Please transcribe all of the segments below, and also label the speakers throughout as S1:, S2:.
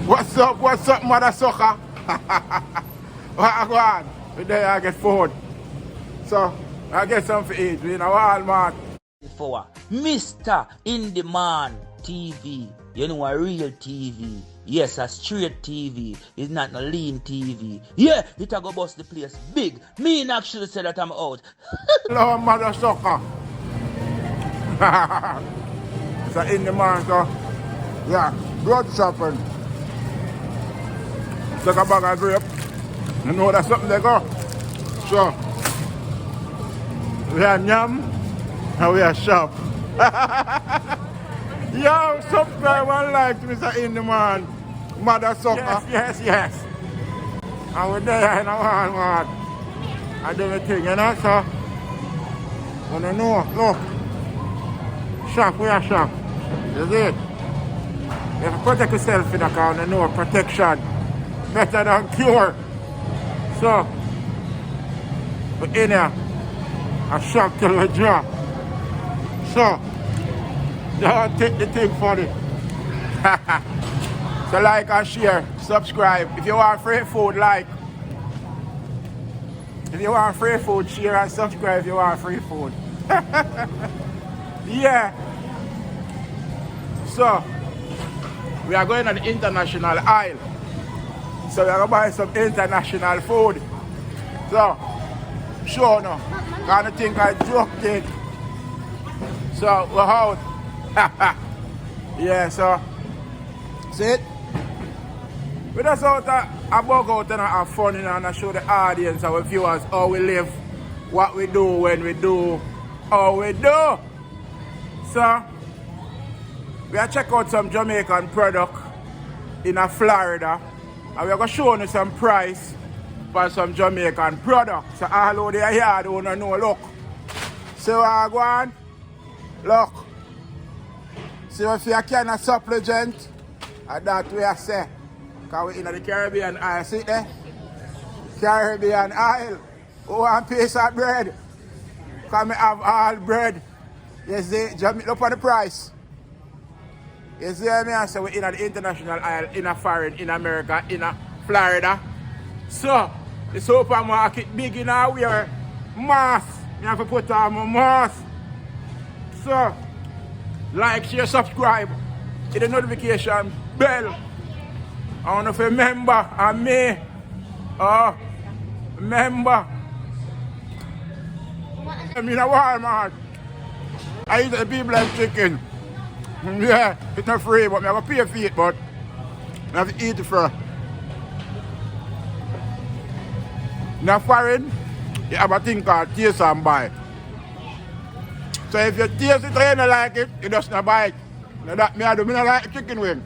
S1: What's up, mother sucker? What go on? There I get food. So, I get something to eat. We in a Walmart.
S2: For Mr. In Demand TV. You know, a real TV. Yes, a straight TV. It's not a lean TV. Yeah, it a go bust the place big. Me and actually say that I'm out.
S1: Hello, mother sucker. So in the man, so yeah, blood shopping. Take a bag of grape. You know that's something they go. So we are yam and we are shop. Yo, subscribe and like to Mr. In the Man, mother sucker. Yes. And we're there in a Walmart. I do my thing, you know, so you know, look. Shop, we are shop. You see it? You have to protect yourself in the car, you know, protection better than cure. So, we're in here, a shop till we drop. So, don't take the thing funny. So like and share, subscribe. If you want free food, like. If you want free food, share and subscribe if you want free food. Yeah. So, we are going on the international aisle. So we are going to buy some international food. So, sure no. Kind of think I joke it. So, we're out. Yeah, so, see it? We just out a bug out and have fun, you know, and I show the audience, our viewers, how we live, what we do, when we do, how we do. So, we are check out some Jamaican product in Florida, and we are going to show you some price for some Jamaican product. So all over there here, don't know, look. See what I go on? Look. See if you can a supplement, and that we are say. Because we're in the Caribbean aisle, see there? Caribbean aisle. Who want a piece of bread? Because we have all bread. You see, look at the price. You see what I mean? So we're in the international aisle, in a foreign, in America, in Florida. So, the supermarket big in our wear mask. You have to put on my mask. So, like, share, subscribe, hit the notification bell. I want to remember, and me, remember. I'm in a Walmart. I eat the people like chicken. Yeah, it's not free, but I have to pay for it, but I have to eat it first. Now foreign, you have a thing called taste and buy. So if you taste it and you like it, you just not buy it. Now that I don't like chicken wing.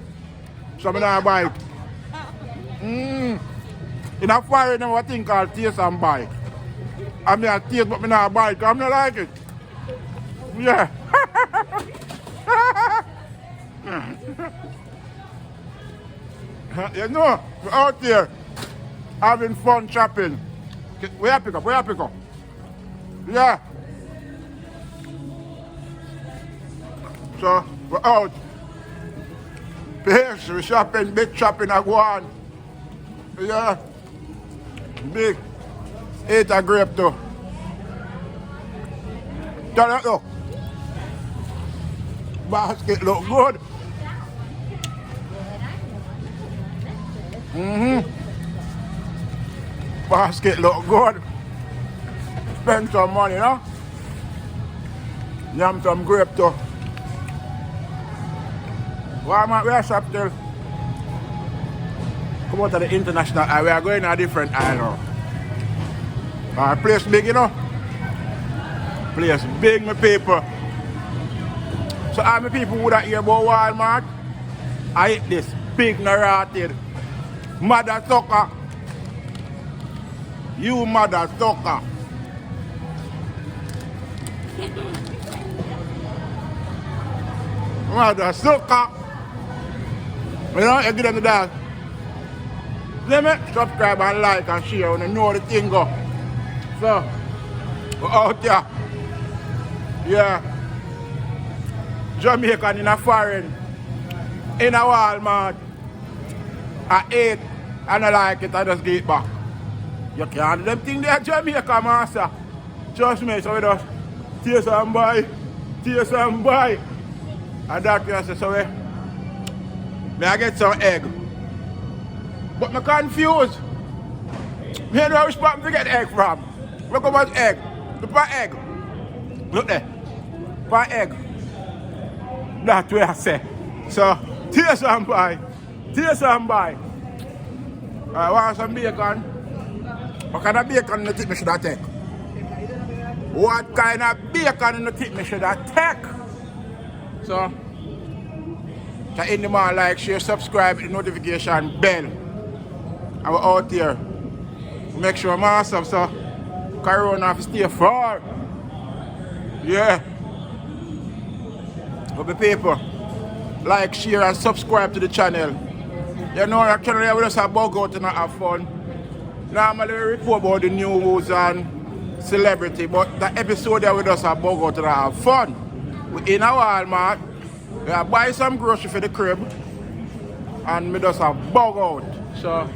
S1: So I don't buy it. In a foreign, you have a thing called taste and buy. I mean I taste but I don't buy it because I don't like it. Yeah. You know, we're out there having fun shopping. Where you pick up? Yeah. So, we're out. Yes, we're shopping, big shopping at one. Yeah. Big. Eat a grape too. Turn it look. Basket look good. Basket look good. Spend some money, no? Yam some grape too. Walmart, we are shop till. Come out to the international aisle. We are going to a different aisle now. Place big, you know? Place big, my people. So all my people who that hear about Walmart, I eat this big narrated mother sucker. You mother sucker. Mother sucker. You know, you give them the dog. Let me subscribe and like and share when you know the thing go. So, we're out there. Yeah. Jamaican in a foreign, in a Walmart, I eat and I like it, I just give it back. You can't do them things there in Jamaica, master. Trust me, so we just taste and buy, taste and buy. And that way I say, so may I get some egg. But I'm confused. Me don't know which part to get egg from. Look about egg. Look at egg. Look there. Part egg. That's what I say. So, taste and buy. Taste and buy. I want some bacon. What kind of bacon you think me should have take? What kind of bacon you think me should have take? So in the man, like, share, subscribe, hit the notification bell. And we're out here. Make sure myself, so Corona stay far. Yeah. But the people, like, share, and subscribe to the channel. You know, our channel here we just have bug out and have fun. Normally we report about the news and celebrity, but the episode here we just have bug out and have fun. We in a Walmart, we have buy some grocery for the crib, and we just have bug out. So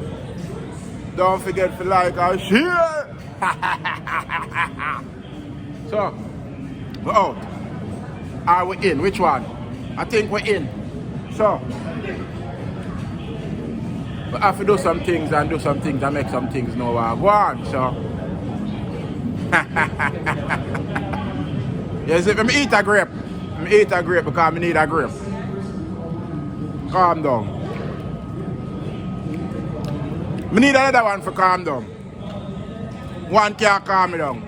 S1: don't forget to like and share. So we're out. Are we in? Which one? I think we're in. So we have to do some things and make some things know what I want. So yes, if I eat a grape, I eat a grape because I need a grape. Calm down. I need another one for calm down. One can't calm me down.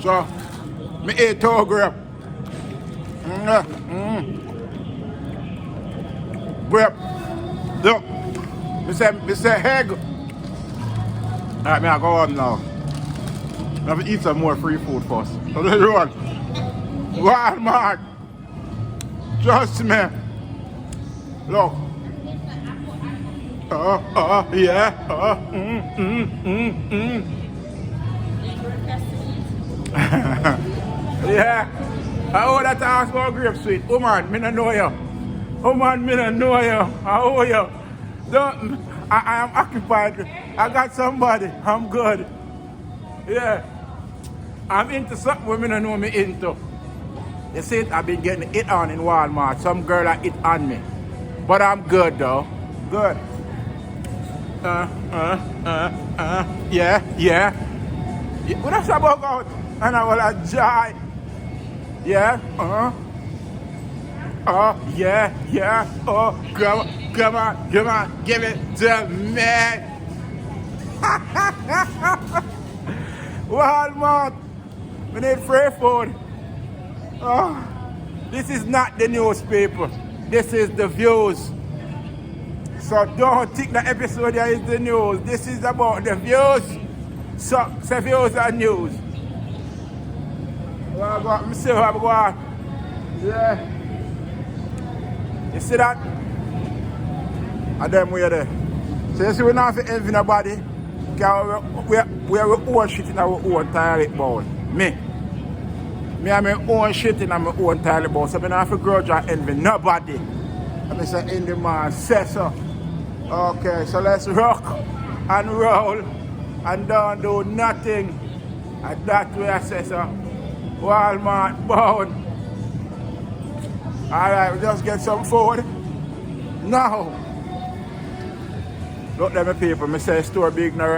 S1: So I eat two grape. Grape. Look, I say egg. Alright, I go home now. I have to eat some more free food first. So let's run. Walmart. Trust me. Look. Yeah. Yeah. I owe that ask about grape sweet. Woman, me don't know you. Woman, me don't know you. I owe you. Don't. I am occupied. I got somebody. I'm good. Yeah. I'm into something women don't know me into. You see it? I've been getting it on in Walmart. Some girl that it on me. But I'm good though. Good. Yeah. What that's about out? And I will enjoy. Yeah. Yeah. Oh, come on. Give it to me. Walmart. We need free food. Oh, this is not the newspaper. This is the views. So don't think the episode here is the news. This is about the views. So views are news. Well, let me see how I'm going. Yeah. You see that? And then we're there. So you see we don't have to envy nobody. We have our own shit in our own toilet bowl. Me have my own shit in my own toilet bowl. So I don't have to grudge or envy nobody. And I say in the man say so. Okay, so let's rock and roll and don't do nothing. And that way I say so. Walmart bound. Alright, we just get some food. Now. Look at me people, I say store big now.